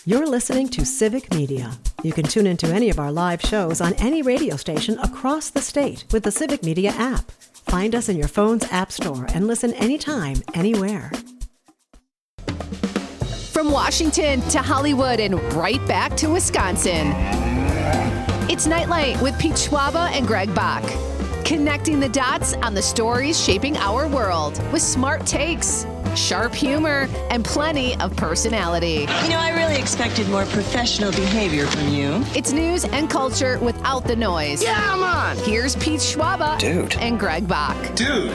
You're listening to Civic Media. You can tune into any of our live shows on any radio station across the state with the Civic Media app. Find us in your phone's app store and listen anytime, anywhere. From Washington to Hollywood and right back to Wisconsin. It's Nightlight with Pete Schwaba and Greg Bach. Connecting the dots on the stories shaping our world with smart takes, sharp humor, and plenty of personality. You know, I really expected more professional behavior from you. It's news and culture without the noise. Yeah, I'm on. Here's Pete Schwaba and Greg Bach. Dude.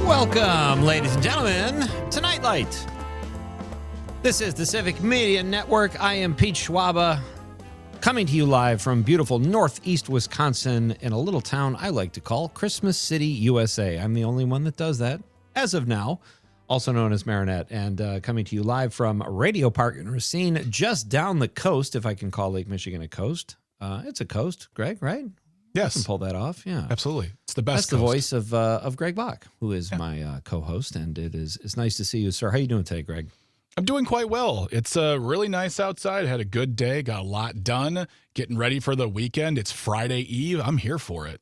Welcome, ladies and gentlemen, to Nightlight. This is the Civic Media Network. I am Pete Schwaba, coming to you live from beautiful northeast Wisconsin in a little town I like to call Christmas City, USA. I'm the only one that does that as of now, also known as Marinette, and coming to you live from Radio Park in Racine, just down the coast, if I can call Lake Michigan a coast. It's a coast, Greg, right? Yes. You can pull that off, yeah. Absolutely. It's the best. That's the voice of Greg Bach, who is my co-host, and it's nice to see you, sir. How you doing today, Greg? I'm doing quite well. It's really nice outside. Had a good day, got a lot done, getting ready for the weekend. It's Friday Eve. I'm here for it.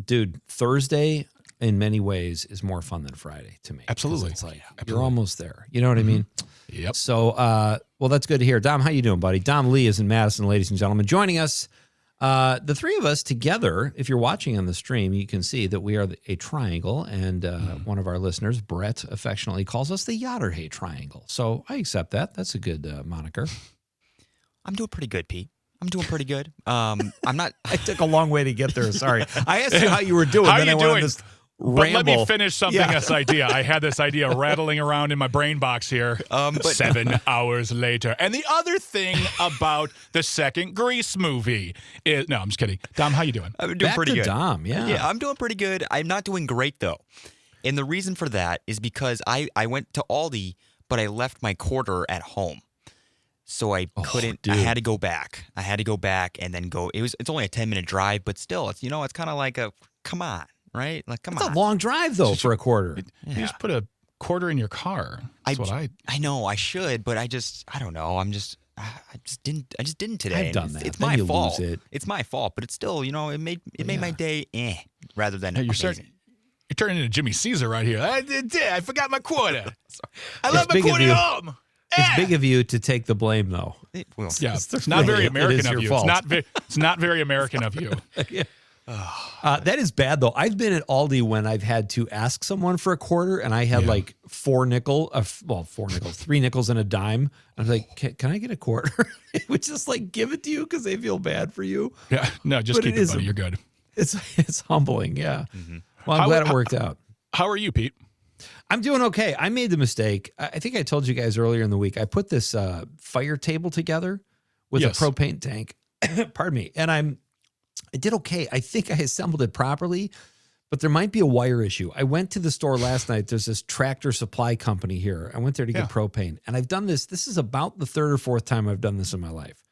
Dude, Thursday in many ways is more fun than Friday to me. Absolutely. It's like Absolutely. You're almost there. You know what I mean? Yep. So, well, that's good to hear. Dom, how you doing, buddy? Dom Lee is in Madison, ladies and gentlemen. Joining us, the three of us together, if you're watching on the stream, you can see that we are a triangle, and one of our listeners, Brett, affectionately calls us the Yatterhay Triangle. So I accept that. That's a good moniker. I'm doing pretty good, Pete. I'm doing pretty good. I'm not. I took a long way to get there. Sorry. I asked you how you were doing. How then you I went on doing? this But let ramble. me finish something this idea. I had this idea rattling around in my brain box here. 7 hours later. And the other thing about the second Grease movie is... No, I'm just kidding. Dom, how you doing? I'm doing Back pretty to good. Dom, yeah. Yeah, I'm doing pretty good. I'm not doing great, though. And the reason for that is because I went to Aldi, but I left my quarter at home. So I couldn't... dude. I had to go back. And then go... It's only a 10-minute drive, but still, it's kind of like a... Come on. Right? Like, come on. It's a long drive, though, for a quarter. You just put a quarter in your car. That's what I... I know, I should, but I don't know. I just didn't today. I've done that. It's Then my you fault. lose it. It's my fault, but it's still, it made my day rather than You're amazing. You're turning into Jimmy Caesar right here. I forgot my quarter. I left my big of quarter you. at home. It's big of you to take the blame, though. Yeah, it's not very It American is of your you. fault. It's not very American of you. That is bad, though. I've been at Aldi when I've had to ask someone for a quarter, and I had like 4 nickels, 3 nickels and a dime. I was like, can I get a quarter? It would just like give it to you because they feel bad for you. Yeah, no, just But keep it, buddy. You're good. It's humbling, yeah. Mm-hmm. Well, I'm glad it worked out. How are you, Pete? I'm doing okay. I made the mistake. I think I told you guys earlier in the week, I put this fire table together with a propane tank. Pardon me. And I did okay. I think I assembled it properly, but there might be a wire issue. I went to the store last night. There's this Tractor Supply company here. I went there to get propane, and I've done this. This is about the 3rd or 4th time I've done this in my life.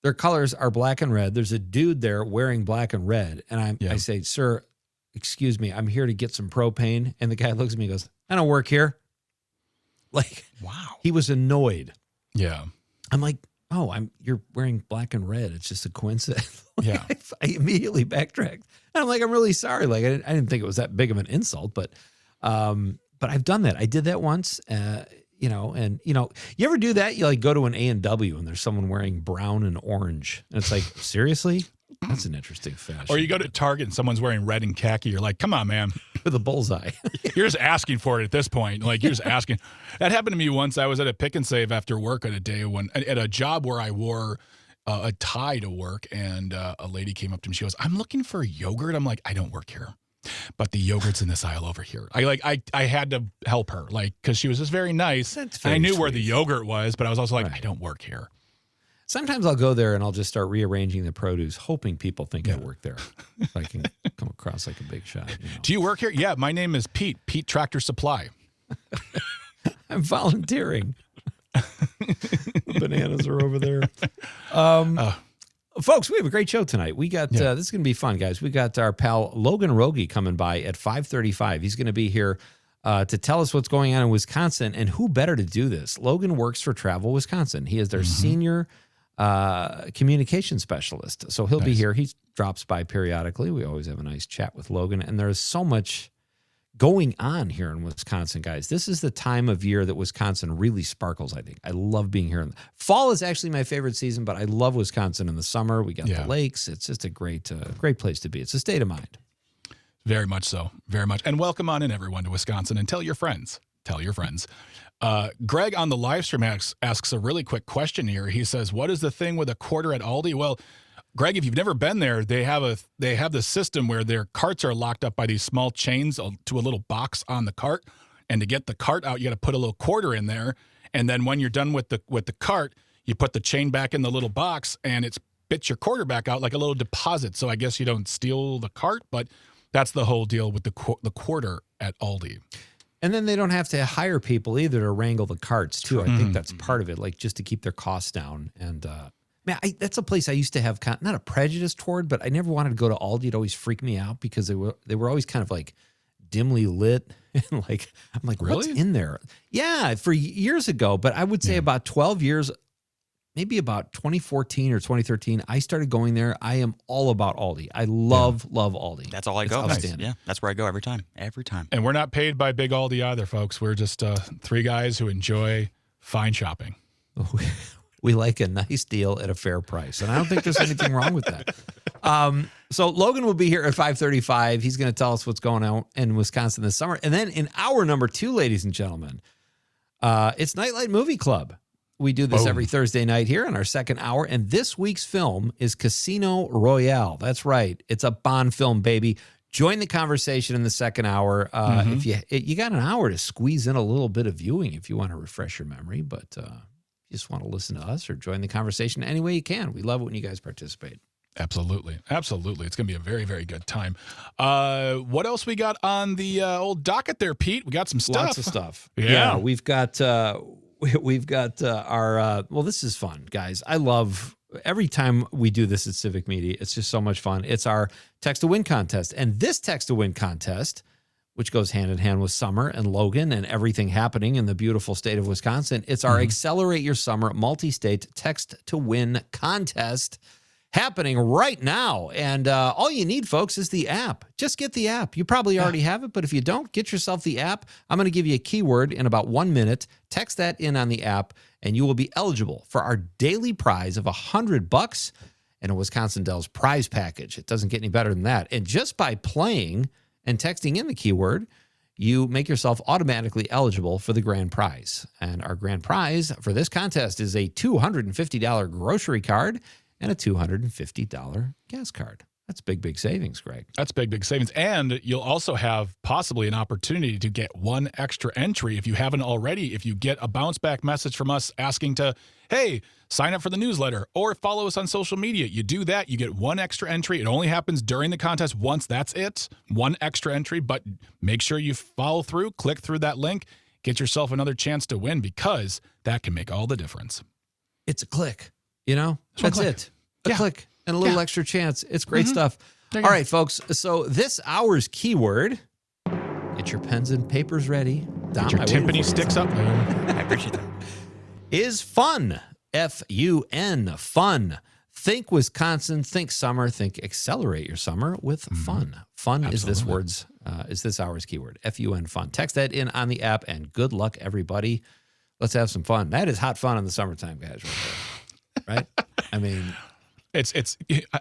Their colors are black and red. There's a dude there wearing black and red, and I say, sir, excuse me, I'm here to get some propane. And the guy looks at me and goes, I don't work here. Like, wow. He was annoyed. Yeah. I'm like, you're wearing black and red. It's just a coincidence. Yeah. I immediately backtracked. And I'm like, I'm really sorry. Like, I didn't think it was that big of an insult, but I've done that. I did that once, you ever do that? You like go to an A&W and there's someone wearing brown and orange. And it's like, seriously? That's an interesting fashion. Or you go to Target and someone's wearing red and khaki. You're like, come on, man. With a bullseye. You're just asking for it at this point. Like, you're just asking. That happened to me once. I was at a pick and save after work at a job where I wore a tie to work, and a lady came up to me. She goes, I'm looking for yogurt. I'm like, I don't work here, but the yogurt's in this aisle over here. I had to help her, like, because she was just very nice. And I knew where the yogurt was, but I was also like, I don't work here. Sometimes I'll go there and I'll just start rearranging the produce, hoping people think I work there. So I can come across like a big shot. Do you work here? Yeah, my name is Pete Tractor Supply. I'm volunteering. The bananas are over there. Folks, we have a great show tonight. We got this is going to be fun, guys. We got our pal Logan Wroge coming by at 5:35. He's going to be here to tell us what's going on in Wisconsin. And who better to do this? Logan works for Travel Wisconsin. He is their senior communication specialist. So he'll be here. He drops by periodically. We always have a nice chat with Logan. And there's so much going on here in Wisconsin, guys. This is the time of year that Wisconsin really sparkles, I think. I love being here. Fall is actually my favorite season, but I love Wisconsin in the summer. We got the lakes. It's just a great place to be. It's a state of mind. Very much so. Very much. And welcome on in, everyone, to Wisconsin. And tell your friends. Tell your friends. Greg on the live stream asks a really quick question here. He says, what is the thing with a quarter at Aldi? Well, Greg, if you've never been there, they have the system where their carts are locked up by these small chains to a little box on the cart. And to get the cart out, you got to put a little quarter in there. And then when you're done with the cart, you put the chain back in the little box and it spits your quarter back out like a little deposit. So I guess you don't steal the cart, but that's the whole deal with the quarter at Aldi. And then they don't have to hire people either to wrangle the carts too. I think that's part of it, like just to keep their costs down. And man, that's a place I used to have not a prejudice toward, but I never wanted to go to Aldi. It always freaked me out because they were always kind of like dimly lit. And like, I'm like, really? What's in there? Yeah, for years ago, but I would say about 12 years, maybe about 2014 or 2013, I started going there. I am all about Aldi. I love Aldi. That's all I go. Outstanding. Yeah, that's where I go every time. And we're not paid by Big Aldi either, folks. We're just three guys who enjoy fine shopping. We like a nice deal at a fair price. And I don't think there's anything wrong with that. So Logan will be here at 5:35. He's going to tell us what's going on in Wisconsin this summer. And then in hour number 2, ladies and gentlemen, it's Nightlight Movie Club. We do this every Thursday night here in our second hour. And this week's film is Casino Royale. That's right. It's a Bond film, baby. Join the conversation in the second hour. If you got an hour to squeeze in a little bit of viewing if you want to refresh your memory, but you just want to listen to us or join the conversation any way you can. We love it when you guys participate. Absolutely. It's going to be a very, very good time. What else we got on the old docket there, Pete? We got some stuff. Lots of stuff. Yeah. We've got our, well, this is fun, guys. I love every time we do this at Civic Media. It's just so much fun. It's our Text to Win contest. And this Text to Win contest, which goes hand in hand with summer and Logan and everything happening in the beautiful state of Wisconsin. It's our Accelerate Your Summer multi-state Text to Win contest happening right now. And all you need, folks, is the app. Just get the app. You probably already have it, but if you don't, get yourself the app. I'm going to give you a keyword in about 1 minute. Text that in on the app, and you will be eligible for our daily prize of $100 and a Wisconsin Dells prize package. It doesn't get any better than that. And just by playing and texting in the keyword, you make yourself automatically eligible for the grand prize. And our grand prize for this contest is a $250 grocery card and a $250 gas card. That's big, big savings, Greg. That's big, big savings. And you'll also have possibly an opportunity to get one extra entry if you haven't already. If you get a bounce back message from us asking to, hey, sign up for the newsletter or follow us on social media. You do that, you get one extra entry. It only happens during the contest once. That's it. One extra entry, but make sure you follow through, click through that link, get yourself another chance to win because that can make all the difference. It's a click, you know? That's it. A click and a little extra chance. It's great stuff. All right, folks. So this hour's keyword, get your pens and papers ready. Dom, get your timpani sticks up. I appreciate that. Is fun. F-U-N. Fun. Think Wisconsin, think summer, think accelerate your summer with fun. Fun Absolutely. is this hour's keyword. F-U-N, fun. Text that in on the app and good luck, everybody. Let's have some fun. That is hot fun in the summertime, guys, right there. Right? I mean, it's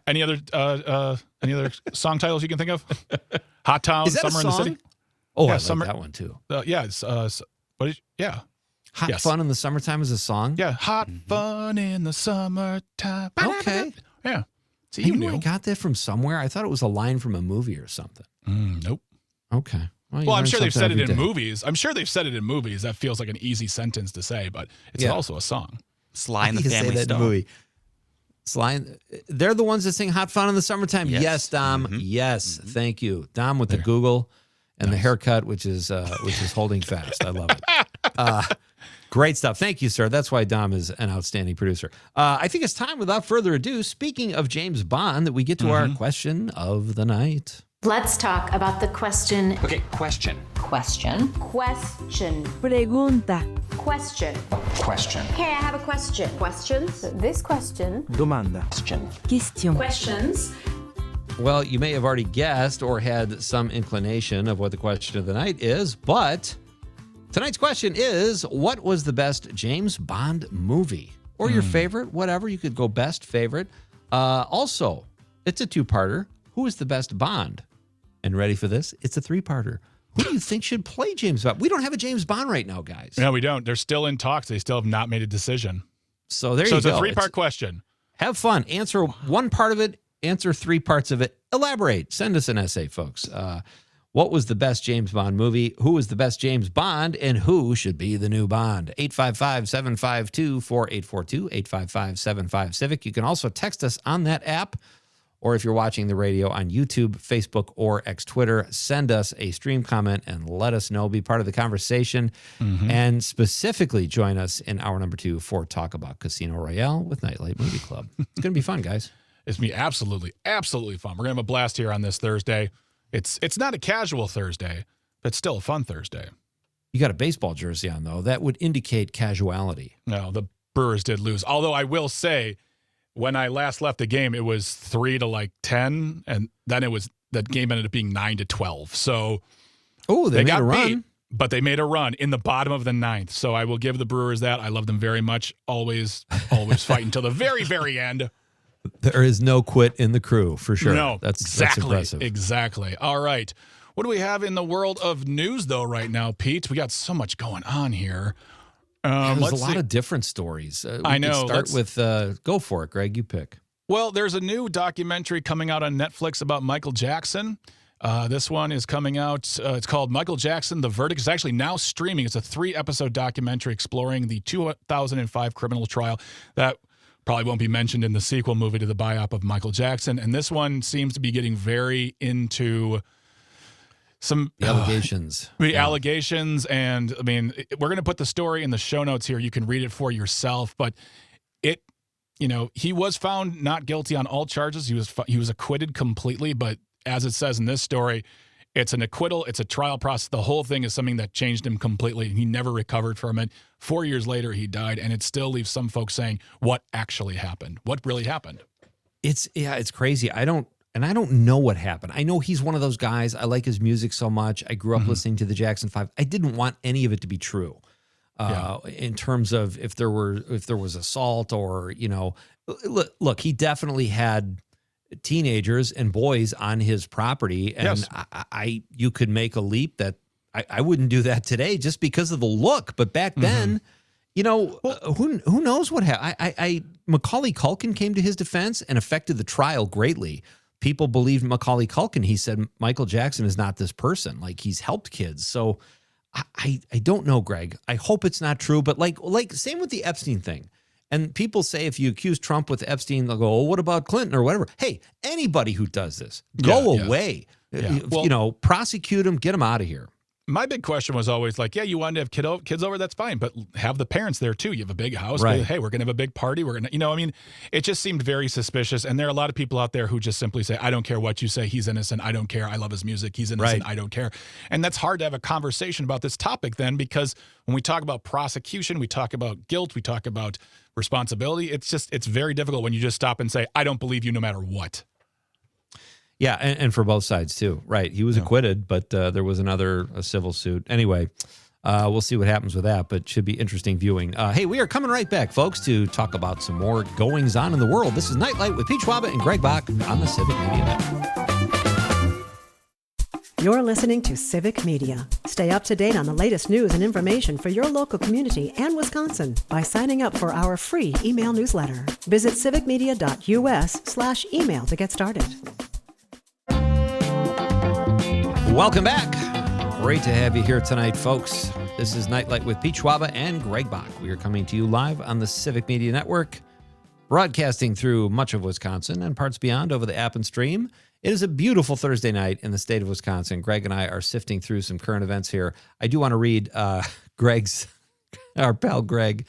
any other song titles you can think of? Hot Town, Summer in the City. Oh, yeah, I like that one too. Hot fun in the summertime is a song. Yeah, hot fun in the summertime. Okay. Yeah. See, you knew I got that from somewhere. I thought it was a line from a movie or something. Nope. Okay. Well, I'm sure they've said it in movies. That feels like an easy sentence to say, but it's also a song. Sly and the Family Stone. Movie. Sly, they're the ones that sing Hot Fun in the Summertime. Yes, Dom. Yes, thank you. Dom with the Google and the haircut, which is holding fast. I love it. Great stuff. Thank you, sir. That's why Dom is an outstanding producer. I think it's time, without further ado, speaking of James Bond, that we get to our question of the night. Let's talk about the question. Okay, question. Question. Question. Pregunta. Question. Question. Hey, I have a question. Questions? This question. Domanda. Question. Question. Questions. Well, you may have already guessed or had some inclination of what the question of the night is, but tonight's question is, what was the best James Bond movie? Or your favorite, whatever. You could go best favorite. Also, it's a two-parter. Who is the best Bond? And ready for this? It's a three-parter. Who do you think should play James Bond? We don't have a James Bond right now, guys. No, we don't. They're still in talks. They still have not made a decision. So there you go. go. So it's a three-part question. Have fun. Answer one part of it. Answer three parts of it. Elaborate. Send us an essay, folks. What was the best James Bond movie? Who was the best James Bond? And who should be the new Bond? 855-752-4842, 855-75-CIVIC. You can also text us on that app, or if you're watching the radio on YouTube, Facebook, or X Twitter, send us a stream comment and let us know. Be part of the conversation, and specifically join us in hour number 2 for Talk About Casino Royale with Nightlight Movie Club. It's going to be fun, guys. It's going to be absolutely, absolutely fun. We're going to have a blast here on this Thursday. It's not a casual Thursday, but it's still a fun Thursday. You got a baseball jersey on, though. That would indicate casuality. No, the Brewers did lose. Although I will say, when I last left the game, it was 3-10, and then the game ended up being 9-12. So they got made a run. beat, but they made a run in the bottom of the 9th. So I will give the Brewers that. I love them very much. Always fighting until the very, very end. There is no quit in the crew, for sure. No, that's impressive. Exactly. All right. What do we have in the world of news, though, right now, Pete? We got so much going on here. There's a lot of different stories. I know. Start with, go for it, Greg. You pick. Well, there's a new documentary coming out on Netflix about Michael Jackson. This one is coming out. It's called Michael Jackson, The Verdict. It's actually now streaming. It's a 3-episode documentary exploring the 2005 criminal trial that probably won't be mentioned in the sequel movie to the biop of Michael Jackson. And this one seems to be getting very into some allegations. Allegations. And I mean, we're going to put the story in the show notes here. You can read it for yourself. But he was found not guilty on all charges. He was acquitted completely. But as it says in this story, it's an acquittal. It's a trial process. The whole thing is something that changed him completely. He never recovered from it. 4 years later, he died, and it still leaves some folks saying, what actually happened? What really happened? It's crazy. I don't know what happened. I know he's one of those guys. I like his music so much. I grew up listening to the Jackson 5. I didn't want any of it to be true. In terms of if there was assault or, look, he definitely had teenagers and boys on his property. And yes. You could make a leap that I wouldn't do that today just because of the look. But back then, who knows what happened? Macaulay Culkin came to his defense and affected the trial greatly. People believed Macaulay Culkin. He said, Michael Jackson is not this person. Like, he's helped kids. So I don't know, Greg. I hope it's not true. But like same with the Epstein thing. And people say if you accuse Trump with Epstein, they'll go, oh, what about Clinton or whatever? Hey, anybody who does this, go away. Yeah. Well, prosecute him, him out of here. My big question was always like, yeah, you wanted to have kids over, that's fine, but have the parents there too. You have a big house. Right. Hey, we're going to have a big party. We're going to, it just seemed very suspicious. And there are a lot of people out there who just simply say, I don't care what you say. He's innocent. I don't care. I love his music. He's innocent. Right. I don't care. And that's hard to have a conversation about this topic then, because when we talk about prosecution, we talk about guilt, we talk about responsibility. It's very difficult when you just stop and say, I don't believe you no matter what. Yeah, and for both sides, too. Right. He was acquitted, but there was a civil suit. Anyway, we'll see what happens with that, but should be interesting viewing. Hey, we are coming right back, folks, to talk about some more goings-on in the world. This is Nightlight with Pete Schwaba and Greg Bach on the Civic Media Network. You're listening to Civic Media. Stay up to date on the latest news and information for your local community and Wisconsin by signing up for our free email newsletter. Visit civicmedia.us/email to get started. Welcome back. Great to have you here tonight, folks. This is Nightlight with Pete Schwaba and Greg Bach. We are coming to you live on the Civic Media Network, broadcasting through much of Wisconsin and parts beyond over the app and stream. It is a beautiful Thursday night in the state of Wisconsin. Greg and I are sifting through some current events here. I do want to read our pal Greg,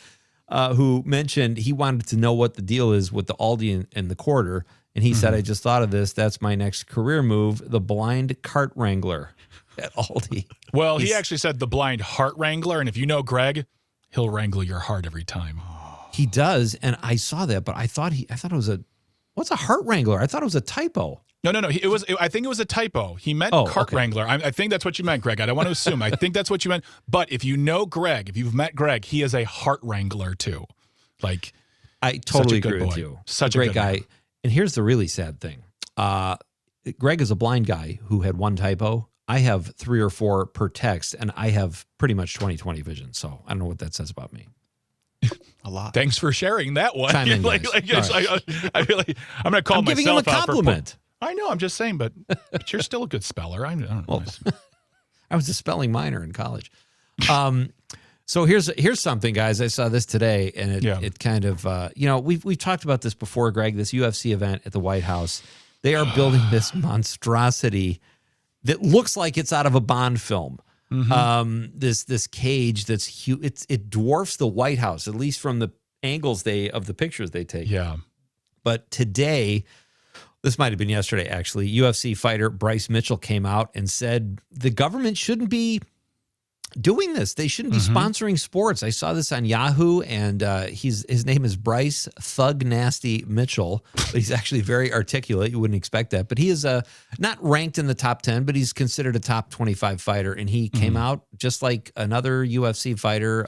who mentioned he wanted to know what the deal is with the Aldi and the Quarter. And he said, I just thought of this. That's my next career move, the blind cart wrangler. at Aldi. Well, he actually said the blind heart wrangler, and if you know Greg, he'll wrangle your heart every time. He does, and I saw that, but I thought it was what's a heart wrangler? I thought it was a typo. No. I think it was a typo. He meant cart wrangler. I think that's what you meant, Greg. I don't want to assume. I think that's what you meant. But if you know Greg, if you've met Greg, he is a heart wrangler too. Like, I totally agree with you. Such a great good guy. Man. And here's the really sad thing. Greg is a blind guy who had one typo. I have 3 or 4 per text, and I have pretty much 20/20 vision. So I don't know what that says about me. A lot. Thanks for sharing that one. Chime in, I feel like I'm going to call I'm giving him a myself out compliment. I know. I'm just saying, but you're still a good speller. I don't know. Well, I was a spelling minor in college. So here's something, guys. I saw this today, and it kind of we've talked about this before, Greg. This UFC event at the White House. They are building this monstrosity that looks like it's out of a Bond film. Mm-hmm. This cage that's huge. It dwarfs the White House, at least from the angles of the pictures they take. Yeah. But today, this might have been yesterday, actually, UFC fighter Bryce Mitchell came out and said the government shouldn't be doing this. They shouldn't be sponsoring sports. I saw this on Yahoo, and his name is Bryce Thug Nasty Mitchell, but he's actually very articulate. You wouldn't expect that. But he is not ranked in the top 10, but he's considered a top 25 fighter. And he came out just like another UFC fighter.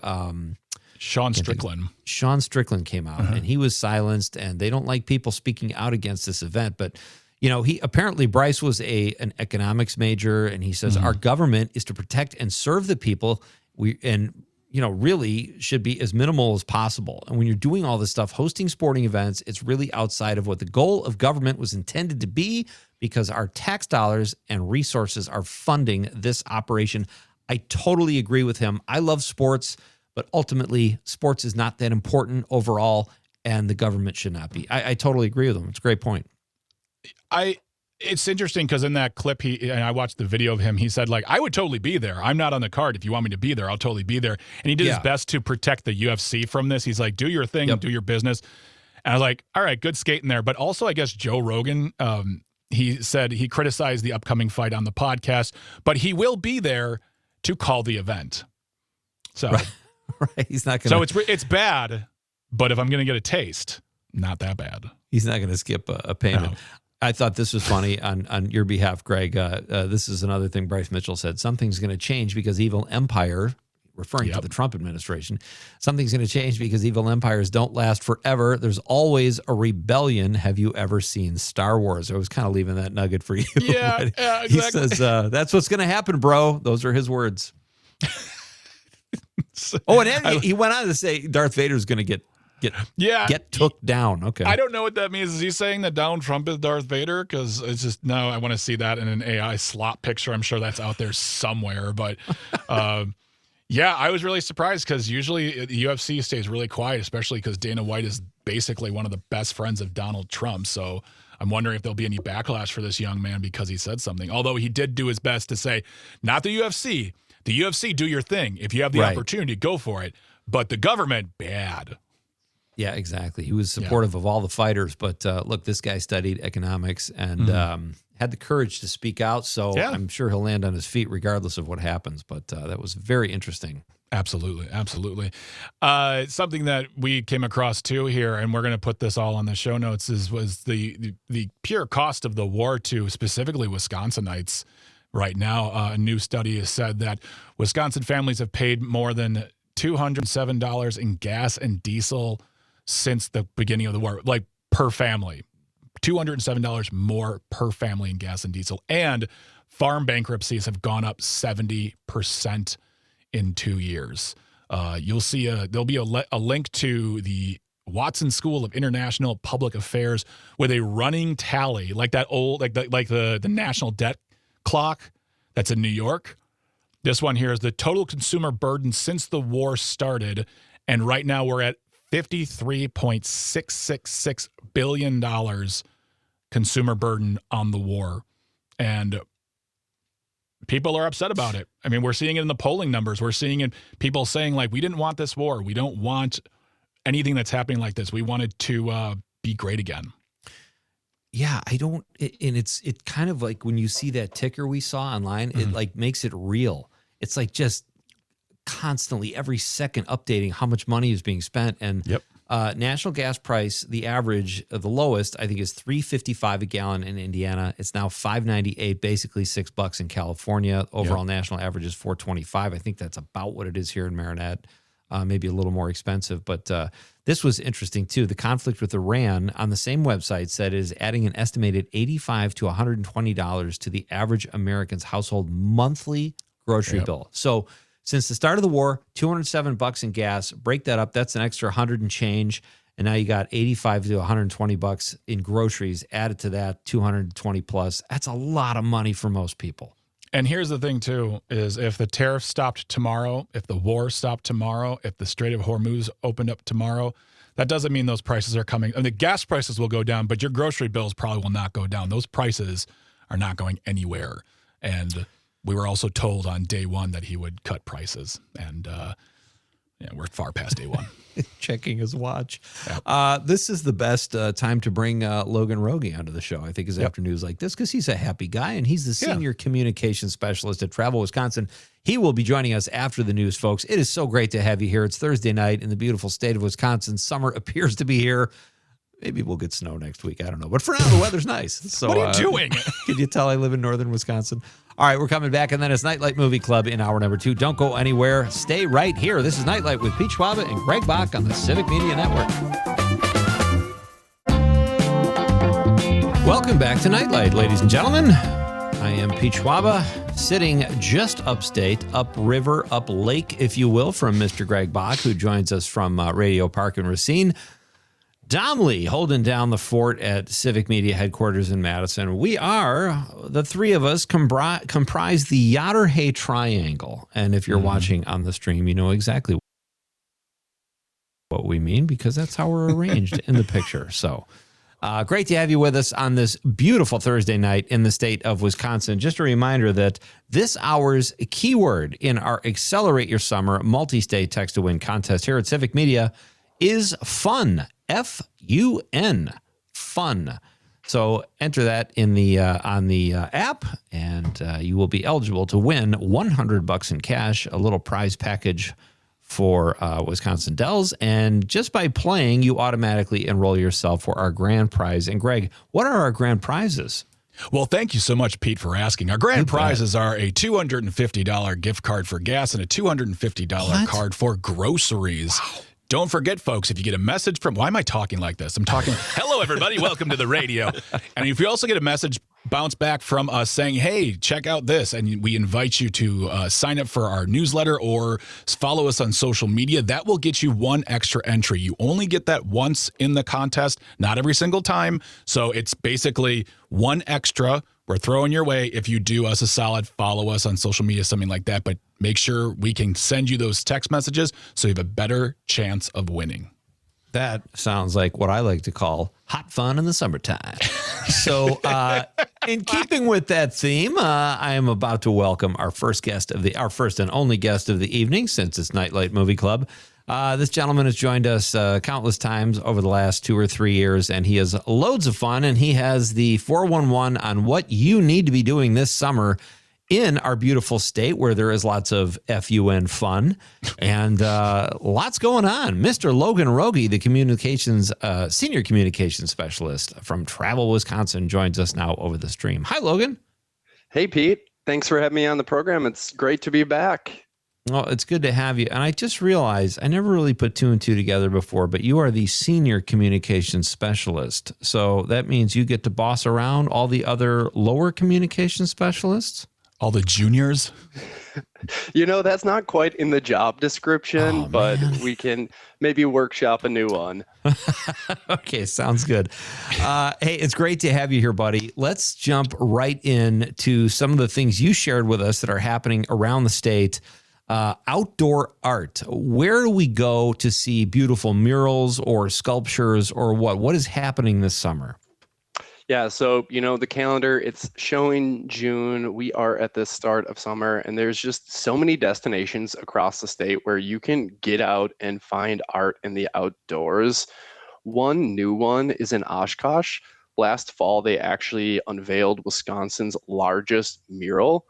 Sean Strickland. Sean Strickland came out, and he was silenced, and they don't like people speaking out against this event. But he apparently Bryce was an economics major, and he says our government is to protect and serve the people. Really should be as minimal as possible. And when you're doing all this stuff, hosting sporting events, it's really outside of what the goal of government was intended to be, because our tax dollars and resources are funding this operation. I totally agree with him. I love sports, but ultimately sports is not that important overall, and the government should not be. I totally agree with him. It's a great point. It's interesting because in that clip, and I watched the video of him, he said, like, I would totally be there. I'm not on the card. If you want me to be there, I'll totally be there. And he did his best to protect the UFC from this. He's like, do your thing, do your business. And I was like, all right, good skating there. But also, I guess Joe Rogan, he said he criticized the upcoming fight on the podcast, but he will be there to call the event. So, right. He's not going to. So it's bad, but if I'm going to get a taste, not that bad. He's not going to skip a payment. No. I thought this was funny on your behalf, Greg. This is another thing Bryce Mitchell said. Something's going to change because evil empire, referring to the Trump administration, something's going to change because evil empires don't last forever. There's always a rebellion. Have you ever seen Star Wars? I was kind of leaving that nugget for you. Yeah, exactly. He says, that's what's going to happen, bro. Those are his words. And then he went on to say Darth Vader's going to get took down. Okay. I don't know what that means. Is he saying that Donald Trump is Darth Vader? Because it's just, no, I want to see that in an AI slot picture. I'm sure that's out there somewhere. But I was really surprised because usually the UFC stays really quiet, especially because Dana White is basically one of the best friends of Donald Trump. So I'm wondering if there'll be any backlash for this young man because he said something. Although he did do his best to say, not the UFC. The UFC, do your thing. If you have the opportunity, go for it. But the government, bad. Yeah, exactly. He was supportive of all the fighters, but look, this guy studied economics and had the courage to speak out. So I'm sure he'll land on his feet regardless of what happens. But that was very interesting. Absolutely. Something that we came across too here, and we're going to put this all on the show notes, was the pure cost of the war to specifically Wisconsinites right now. A new study has said that Wisconsin families have paid more than $207 in gas and diesel since the beginning of the war, like per family. $207 more per family in gas and diesel. And farm bankruptcies have gone up 70% in 2 years. You'll see there'll be a link to the Watson School of International Public Affairs with a running tally, like that old, like the national debt clock that's in New York. This one here is the total consumer burden since the war started, and right now we're at $53.666 billion consumer burden on the war. And people are upset about it. I mean, we're seeing it in the polling numbers. We're seeing it, people saying, like, we didn't want this war. We don't want anything that's happening like this. We wanted to be great again. Yeah, I don't, and it's kind of like when you see that ticker we saw online, it like makes it real. It's like just constantly every second updating how much money is being spent. And national gas price, the average, the lowest, I think is $3.55 a gallon in Indiana. It's now $5.98, basically $6 in California. Overall national average is $4.25. I think that's about what it is here in Marinette. Maybe a little more expensive, but this was interesting too. The conflict with Iran on the same website said it is adding an estimated $85 to $120 to the average American's household monthly grocery bill. So since the start of the war, $207 in gas. Break that up, that's an extra 100 and change, and now you got $85 to $120 in groceries added to that, 220 plus. That's a lot of money for most people. And here's the thing, too, is if the tariffs stopped tomorrow, if the war stopped tomorrow, if the Strait of Hormuz opened up tomorrow, that doesn't mean those prices are coming. I mean, the gas prices will go down, but your grocery bills probably will not go down. Those prices are not going anywhere. And we were also told on day one that he would cut prices. And we're far past day one. Checking his watch. This is the best time to bring Logan Wroge onto the show. I think his afternoons like this because he's a happy guy and he's the senior communications specialist at Travel Wisconsin. He will be joining us after the news, folks. It is so great to have you here. It's Thursday night in the beautiful state of Wisconsin. Summer appears to be here. Maybe we'll get snow next week. I don't know. But for now, the weather's nice. So, what are you doing? Can you tell I live in northern Wisconsin? All right, we're coming back, and then it's Nightlight Movie Club in hour number 2. Don't go anywhere. Stay right here. This is Nightlight with Pete Schwaba and Greg Bach on the Civic Media Network. Welcome back to Nightlight, ladies and gentlemen. I am Pete Schwaba, sitting just upstate, upriver, up lake, if you will, from Mr. Greg Bach, who joins us from Radio Park and Racine. Domley holding down the fort at Civic Media headquarters in Madison. We are, the three of us, comprise the Yotterhay Triangle. And if you're watching on the stream, you know exactly what we mean because that's how we're arranged in the picture. So great to have you with us on this beautiful Thursday night in the state of Wisconsin. Just a reminder that this hour's keyword in our Accelerate Your Summer multi-state text-to-win contest here at Civic Media is fun. F-U-N, fun. So enter that in the on the app, and you will be eligible to win $100 in cash, a little prize package for Wisconsin Dells. And just by playing, you automatically enroll yourself for our grand prize. And Greg, what are our grand prizes? Well, thank you so much, Pete, for asking. Our grand prizes are a $250 gift card for gas and a $250 card for groceries. Wow. Don't forget, folks, if you get a message from, why am I talking like this? I'm talking, hello, everybody, welcome to the radio. And if you also get a message bounce back from us saying, hey, check out this, and we invite you to sign up for our newsletter or follow us on social media, that will get you one extra entry. You only get that once in the contest, not every single time. So it's basically one extra we're throwing your way if you do us a solid, follow us on social media, something like that. But make sure we can send you those text messages so you have a better chance of winning. That sounds like what I like to call hot fun in the summertime. So in keeping with that theme, I am about to welcome our first and only guest of the evening, since it's Nightlight Movie Club. This gentleman has joined us countless times over the last 2 or 3 years, and he has loads of fun, and he has the 411 on what you need to be doing this summer in our beautiful state where there is lots of FUN fun and lots going on. Mr. Logan Wroge, the senior communications specialist from Travel Wisconsin, joins us now over the stream. Hi, Logan. Hey, Pete. Thanks for having me on the program. It's great to be back. Well, it's good to have you. And I just realized I never really put 2 and 2 together before, but you are the senior communications specialist. So that means you get to boss around all the other lower communication specialists? All the juniors? That's not quite in the job description, but we can maybe workshop a new one. Okay, sounds good. Hey, it's great to have you here, buddy. Let's jump right into some of the things you shared with us that are happening around the state. Outdoor art. Where do we go to see beautiful murals or sculptures or what? What is happening this summer? Yeah, so, the calendar, it's showing June. We are at the start of summer, and there's just so many destinations across the state where you can get out and find art in the outdoors. One new one is in Oshkosh. last fall, they actually unveiled Wisconsin's largest mural.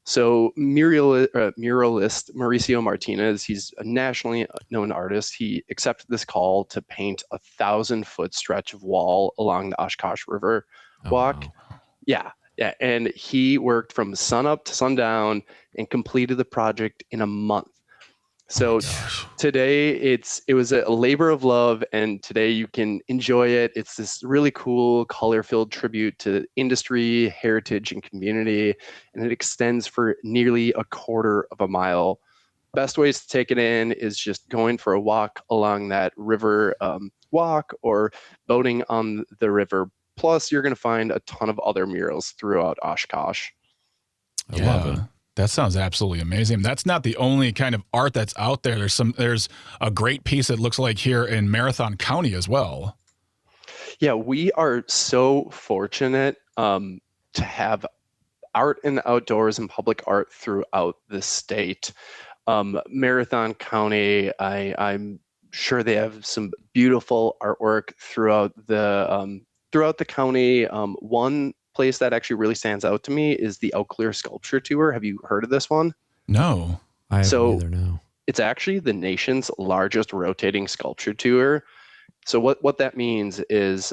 So muralist Mauricio Martinez, he's a nationally known artist. He accepted this call to paint 1,000-foot stretch of wall along the Oshkosh River walk. Wow. Yeah. And he worked from sunup to sundown and completed the project in a month. So today it was a labor of love, and today you can enjoy it. It's this really cool color-filled tribute to industry, heritage, and community, and it extends for nearly a quarter of a mile. Best ways to take it in is just going for a walk along that river walk or boating on the river. Plus, you're going to find a ton of other murals throughout Oshkosh. I love it. That sounds absolutely amazing. That's not the only kind of art that's out there. There's a great piece that looks like here in Marathon County as well. Yeah, we are so fortunate to have art in the outdoors and public art throughout the state. Marathon County, I'm sure they have some beautiful artwork throughout the county. One place that actually really stands out to me is the Eau Claire Sculpture Tour. Have you heard of this one? No. I haven't either, no. It's actually the nation's largest rotating sculpture tour. So what that means is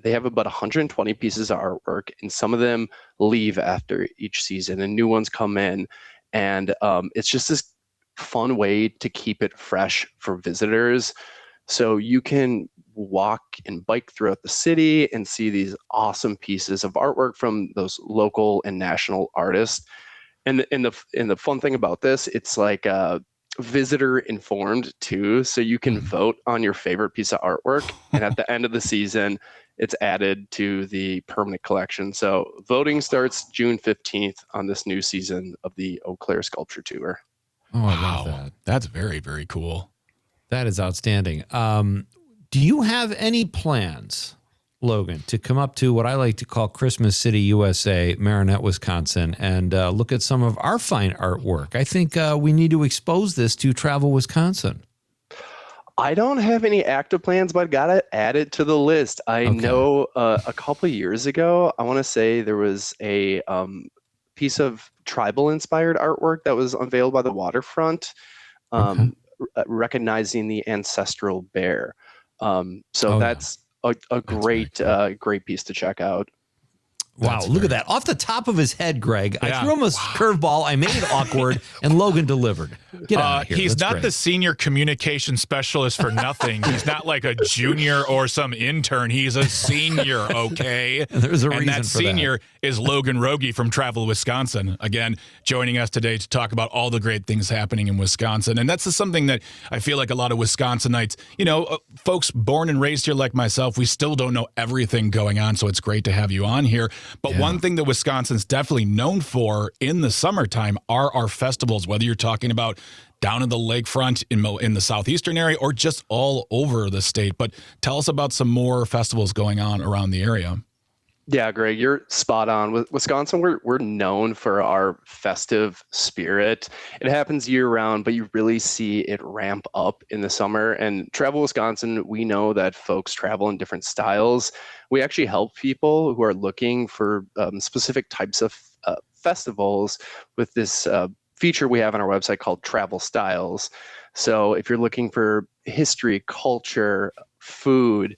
they have about 120 pieces of artwork, and some of them leave after each season and new ones come in. And it's just this fun way to keep it fresh for visitors. So you can walk and bike throughout the city and see these awesome pieces of artwork from those local and national artists. And the fun thing about this, it's like visitor informed too. So you can vote on your favorite piece of artwork, and at the end of the season, it's added to the permanent collection. So voting starts June 15th on this new season of the Eau Claire Sculpture Tour. Oh, I love that. That's very, very cool. That is outstanding. Do you have any plans, Logan, to come up to what I like to call Christmas City, USA, Marinette, Wisconsin, and look at some of our fine artwork? I think we need to expose this to Travel Wisconsin. I don't have any active plans, but I got to add it to the list. I know a couple of years ago, I want to say there was a piece of tribal-inspired artwork that was unveiled by the waterfront, recognizing the ancestral bear. That's a great great piece to check out. Wow, look at that. Off the top of his head, Greg. I threw him a curveball. I made it awkward, and Logan delivered. Get out of here. He's That's not great. the senior communication specialist for nothing. He's not like a junior or some intern. He's a senior, okay? There's a reason and that for senior is Logan Wroge from Travel Wisconsin. Again, joining us today to talk about all the great things happening in Wisconsin. And that's just something that I feel like a lot of Wisconsinites, folks born and raised here like myself, we still don't know everything going on. So it's great to have you on here. But one thing that Wisconsin's definitely known for in the summertime are our festivals, whether you're talking about down in the lakefront in the southeastern area or just all over the state. But tell us about some more festivals going on around the area. Yeah, Greg, you're spot on. With Wisconsin, we're known for our festive spirit. It happens year round, but you really see it ramp up in the summer. And Travel Wisconsin, we know that folks travel in different styles. We actually help people who are looking for specific types of festivals with this feature we have on our website called Travel Styles. So if you're looking for history, culture, food,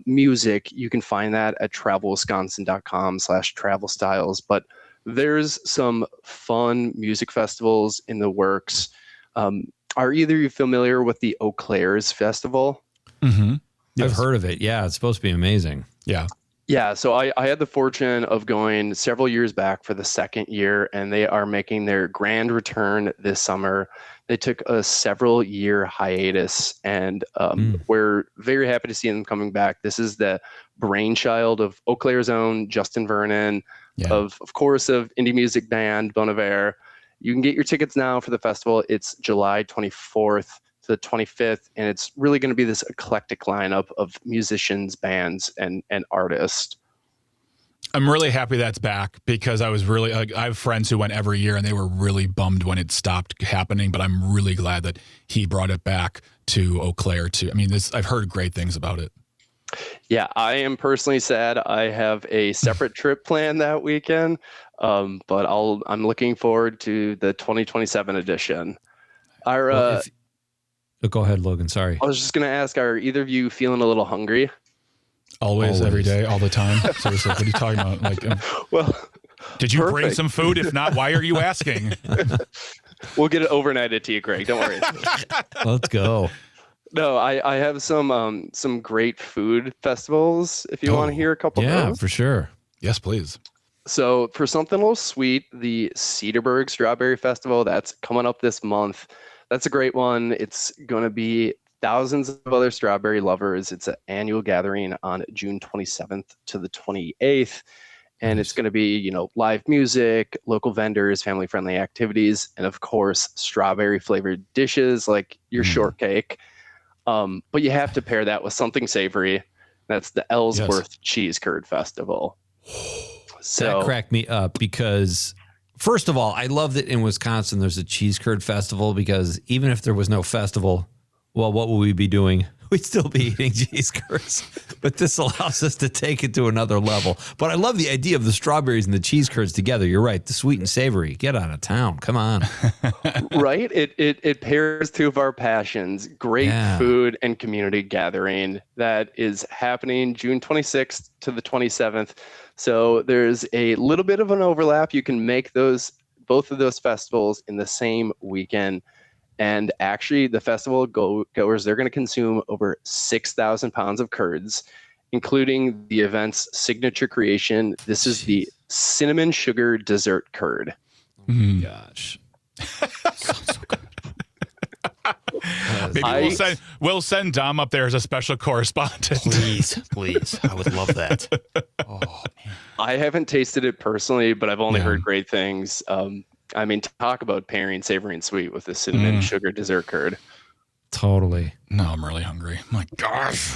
music, you can find that at travelwisconsin.com/travel styles. But there's some fun music festivals in the works. Are either of you familiar with the Eau Claire's Festival? Mm-hmm. Yes. I've heard of it. Yeah, it's supposed to be amazing. Yeah. Yeah, so I had the fortune of going several years back for the second year, and they are making their grand return this summer. They took a several-year hiatus, and we're very happy to see them coming back. This is the brainchild of Eau Claire's own Justin Vernon, of course, of indie music band Bon Iver. You can get your tickets now for the festival. It's July 24th to the 25th, and it's really going to be this eclectic lineup of musicians, bands, and artists. I'm really happy that's back because I have friends who went every year and they were really bummed when it stopped happening, but I'm really glad that he brought it back to Eau Claire too. I mean, I've heard great things about it. Yeah, I am personally sad. I have a separate trip planned that weekend, but I'm looking forward to the 2027 edition. Well, go ahead, Logan. Sorry. I was just going to ask, are either of you feeling a little hungry? Always, every day, all the time. Seriously, what are you talking about? Like, well, did you bring some food? If not, why are you asking? We'll get it overnighted to you, Greg. Don't worry. Let's go. No, I have some great food festivals. If you want to hear a couple of those. Yeah, for sure. Yes, please. So for something a little sweet, the Cedarburg Strawberry Festival, that's coming up this month. That's a great one. It's going to be thousands of other strawberry lovers. It's an annual gathering on June 27th to the 28th. And it's going to be, live music, local vendors, family-friendly activities, and of course, strawberry-flavored dishes like your shortcake. But you have to pair that with something savory. That's the Ellsworth Cheese Curd Festival. So that cracked me up because, first of all, I love that in Wisconsin there's a cheese curd festival, because even if there was no festival, well, what would we be doing? We'd still be eating cheese curds. But this allows us to take it to another level. But I love the idea of the strawberries and the cheese curds together. You're right. The sweet and savory. Get out of town. Come on. Right? It pairs two of our passions. Great food and community gathering that is happening June 26th to the 27th. So there's a little bit of an overlap. You can make both of those festivals in the same weekend. And actually, the festival goers, they're going to consume over 6,000 pounds of curds, including the event's signature creation. This is the cinnamon sugar dessert curd. Gosh. So good. Maybe we'll send Dom up there as a special correspondent. Please. I would love that. Oh, man. I haven't tasted it personally, but I've only heard great things. Talk about pairing savory and sweet with the cinnamon sugar dessert curd. Totally. No, I'm really hungry. My gosh.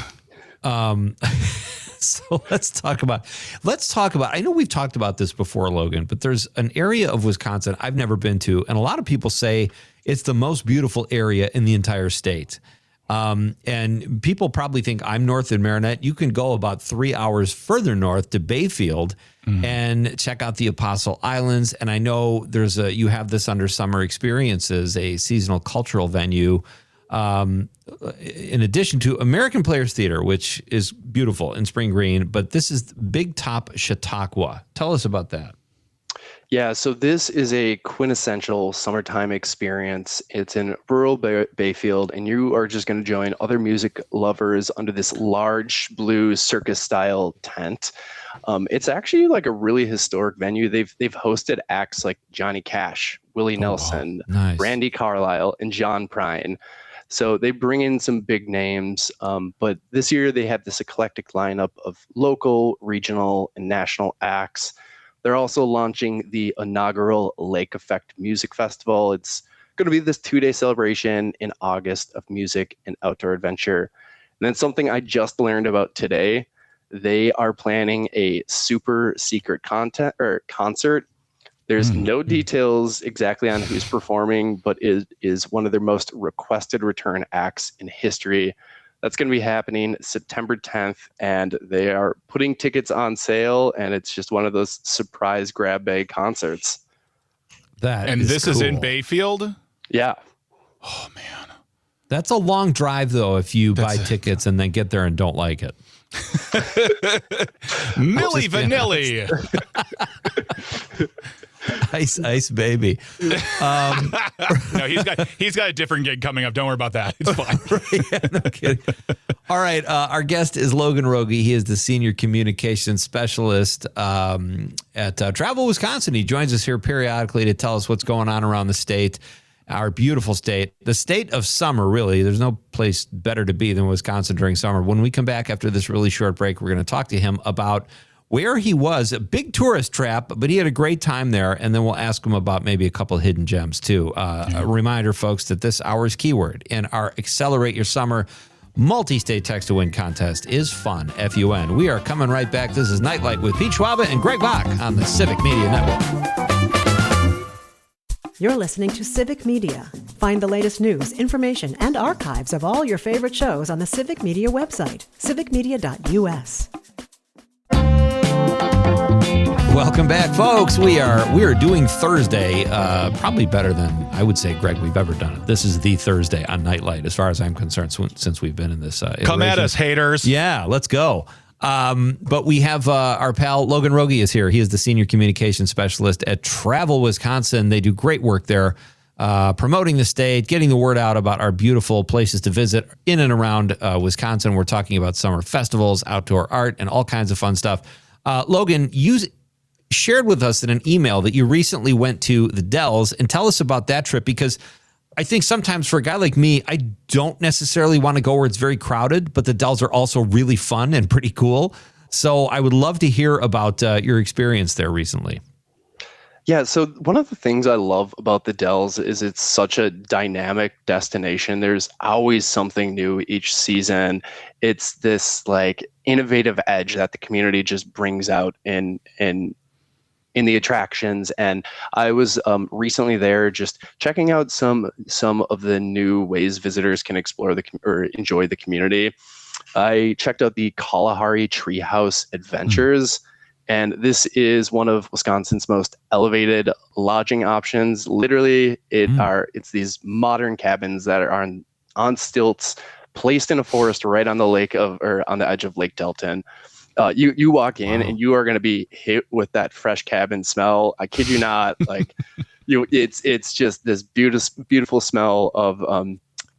So let's talk about, I know we've talked about this before, Logan, but there's an area of Wisconsin I've never been to. And a lot of people say it's the most beautiful area in the entire state. And people probably think I'm north in Marinette. You can go about 3 hours further north to Bayfield and check out the Apostle Islands. And I know you have this under Summer Experiences, a seasonal cultural venue, in addition to American Players Theater, which is beautiful in Spring Green. But this is Big Top Chautauqua. Tell us about that. Yeah, so this is a quintessential summertime experience. It's in rural Bayfield, and you are just going to join other music lovers under this large blue circus-style tent. It's actually like a really historic venue. They've hosted acts like Johnny Cash, Willie Nelson, Randy Carlisle, and John Prine. So they bring in some big names, but this year they have this eclectic lineup of local, regional, and national acts. They're also launching the inaugural Lake Effect Music Festival. It's going to be this 2-day celebration in August of music and outdoor adventure. And then something I just learned about today, they are planning a super secret concert. There's no details exactly on who's performing, but it is one of their most requested return acts in history. That's going to be happening September 10th, and they are putting tickets on sale, and it's just one of those surprise grab bag concerts. This is in Bayfield? Yeah. Oh, man. That's a long drive, though, if you buy tickets and then get there and don't like it. Milli Vanilli. Ice baby. No, he's got a different gig coming up. Don't worry about that. It's fine. Yeah, no kidding. All right. Our guest is Logan Wroge. He is the senior communications specialist at Travel Wisconsin. He joins us here periodically to tell us what's going on around the state, our beautiful state, the state of summer, really. There's no place better to be than Wisconsin during summer. When we come back after this really short break, we're going to talk to him about where he was, a big tourist trap, but he had a great time there. And then we'll ask him about maybe a couple of hidden gems too. A reminder, folks, that this hour's keyword in our Accelerate Your Summer multi-state text to win contest is fun, F-U-N. We are coming right back. This is Nightlight with Pete Schwaba and Greg Bach on the Civic Media Network. You're listening to Civic Media. Find the latest news, information, and archives of all your favorite shows on the Civic Media website, civicmedia.us. Welcome back, folks. We are doing Thursday, probably better than I would say, Greg, we've ever done it. This is the Thursday on Nightlight, as far as I'm concerned, since we've been in this. Come at us, haters. Yeah, let's go. But we have our pal Logan Wroge is here. He is the senior communications specialist at Travel Wisconsin. They do great work there, promoting the state, getting the word out about our beautiful places to visit in and around Wisconsin. We're talking about summer festivals, outdoor art, and all kinds of fun stuff. Logan, you shared with us in an email that you recently went to the Dells, and tell us about that trip, because I think sometimes for a guy like me, I don't necessarily want to go where it's very crowded, but the Dells are also really fun and pretty cool. So I would love to hear about your experience there recently. Yeah, so one of the things I love about the Dells is it's such a dynamic destination. There's always something new each season. It's this like innovative edge that the community just brings out in the attractions. And I was recently there just checking out some of the new ways visitors can explore or enjoy the community. I checked out the Kalahari Treehouse Adventures, and this is one of Wisconsin's most elevated lodging options. Literally, it's these modern cabins that are on stilts, placed in a forest right on the on the edge of Lake Delton. You walk in and you are going to be hit with that fresh cabin smell. I kid you not. Like it's just this beautiful smell of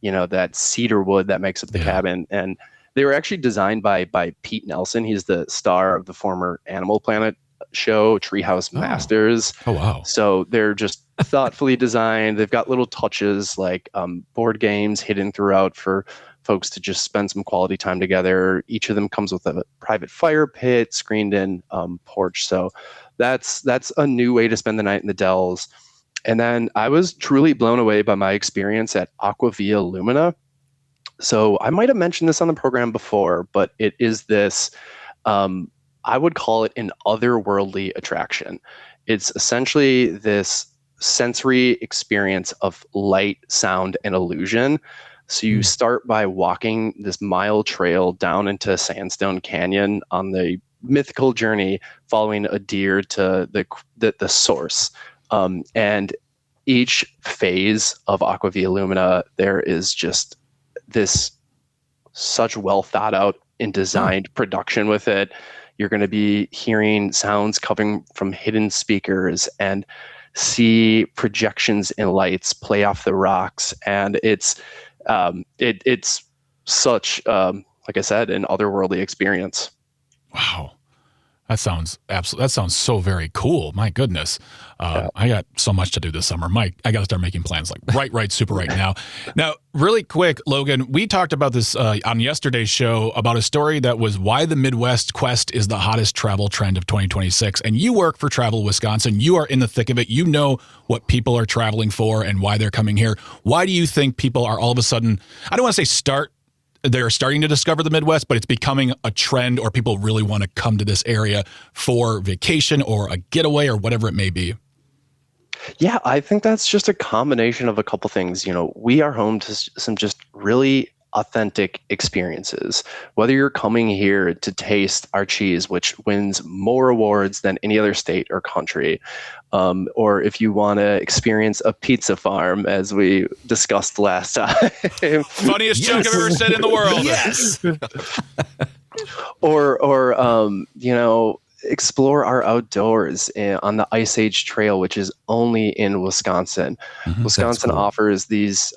that cedar wood that makes up the cabin. And they were actually designed by Pete Nelson. He's the star of the former Animal Planet show, Treehouse Masters. Oh wow! So they're just thoughtfully designed. They've got little touches like board games hidden throughout for folks to just spend some quality time together. Each of them comes with a private fire pit, screened in porch. So that's a new way to spend the night in the Dells. And then I was truly blown away by my experience at Aquavia Lumina. So I might have mentioned this on the program before, but it is this, I would call it an otherworldly attraction. It's essentially this sensory experience of light, sound, and illusion. So you start by walking this mile trail down into Sandstone Canyon on the mythical journey, following a deer to the source. And each phase of Aquavia Lumina, there is just this such well thought out and designed production with it. You're going to be hearing sounds coming from hidden speakers and see projections and lights play off the rocks. And it's such, like I said, an otherworldly experience. Wow. That sounds so very cool. My goodness. I got so much to do this summer. Mike, I got to start making plans super right now. Now, really quick, Logan, we talked about this on yesterday's show about a story that was why the Midwest Quest is the hottest travel trend of 2026. And you work for Travel Wisconsin. You are in the thick of it. You know what people are traveling for and why they're coming here. Why do you think people are all of a sudden, I don't want to say they're starting to discover the Midwest, but it's becoming a trend, or people really want to come to this area for vacation or a getaway or whatever it may be? Yeah, I think that's just a combination of a couple things. We are home to some just really authentic experiences. Whether you're coming here to taste our cheese, which wins more awards than any other state or country, or if you want to experience a pizza farm, as we discussed last time. Funniest joke I've ever said in the world. Yes. or explore our outdoors on the Ice Age Trail, which is only in Wisconsin. Mm-hmm, Wisconsin offers these,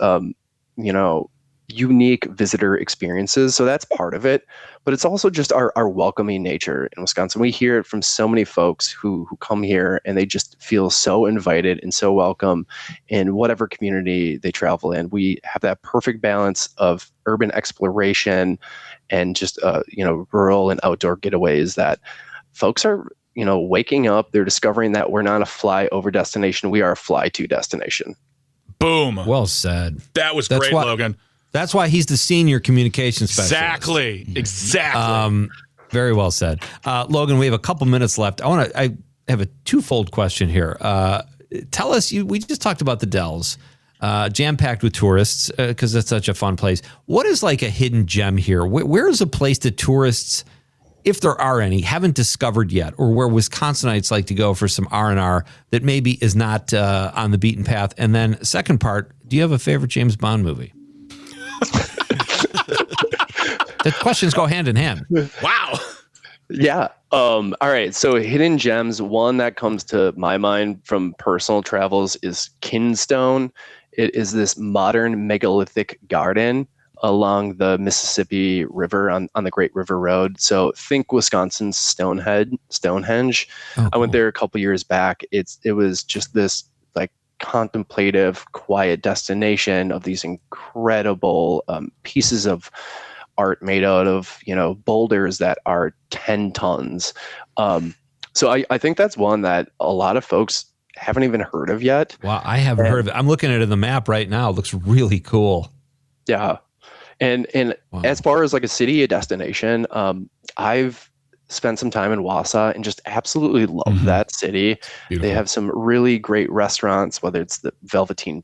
unique visitor experiences. So that's part of it, but it's also just our welcoming nature in Wisconsin. We hear it from so many folks who come here, and they just feel so invited and so welcome in whatever community they travel in. We have that perfect balance of urban exploration and just, rural and outdoor getaways that folks are, waking up. They're discovering that we're not a fly over destination. We are a fly to destination. Boom. Well said. That was great, Logan. That's why he's the senior communications specialist. Exactly. Very well said. Logan, we have a couple minutes left. I have a twofold question here. Tell us, we just talked about the Dells. jam-packed with tourists because it's such a fun place. What is like a hidden gem here? Where is a place that tourists, if there are any, haven't discovered yet, or where Wisconsinites like to go for some R&R that maybe is not on the beaten path? And then second part, do you have a favorite James Bond movie? The questions go hand in hand. Wow. Yeah. All right. So hidden gems, one that comes to my mind from personal travels is Kinstone. It is this modern megalithic garden along the Mississippi River on the Great River Road. So think Wisconsin's Stonehenge. Oh, I went cool. there a couple years back. It was just this like contemplative, quiet destination of these incredible pieces of art made out of, boulders that are 10 tons. So I think that's one that a lot of folks haven't even heard of yet. Wow, I haven't heard of it. I'm looking at it on the map right now. It looks really cool. Yeah. And Wow. as far as like a city destination, I've spent some time in Wausau and just absolutely love that city. Beautiful. They have some really great restaurants, whether it's the Velveteen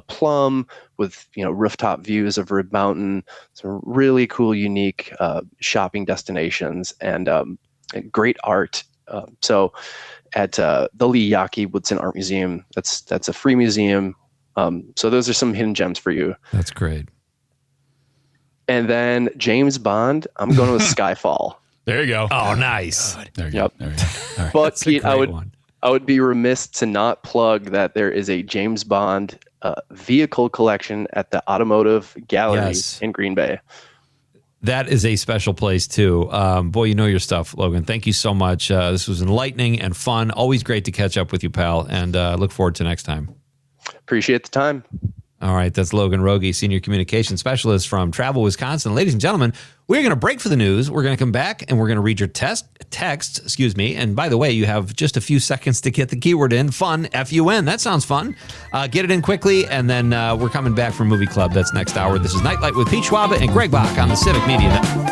Plum with, rooftop views of Rib Mountain, some really cool, unique shopping destinations and great art. So at the Lee Yaki Woodson Art Museum, that's a free museum. So those are some hidden gems for you. That's great. And then James Bond, I'm going with Skyfall. There you go. Oh, nice. There you Yep. go. There you go. All right. But That's a Pete, great one. I would be remiss to not plug that there is a James Bond vehicle collection at the Automotive Gallery Yes. in Green Bay. That is a special place, too. Boy, you know your stuff, Logan. Thank you so much. This was enlightening and fun. Always great to catch up with you, pal, and look forward to next time. Appreciate the time. All right, that's Logan Wroge, Senior Communications Specialist from Travel Wisconsin. Ladies and gentlemen, we're going to break for the news. We're going to come back, and we're going to read your text. And by the way, you have just a few seconds to get the keyword in, fun, F-U-N. That sounds fun. Get it in quickly, and then we're coming back from Movie Club. That's next hour. This is Nightlight with Pete Schwaba and Greg Bach on the Civic Media Network.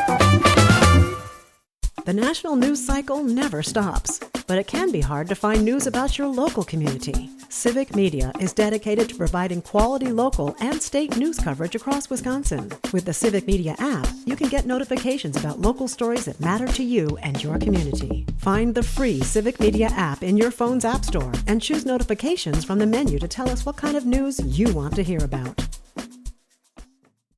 The national news cycle never stops, but it can be hard to find news about your local community. Civic Media is dedicated to providing quality local and state news coverage across Wisconsin. With the Civic Media app, you can get notifications about local stories that matter to you and your community. Find the free Civic Media app in your phone's app store and choose notifications from the menu to tell us what kind of news you want to hear about.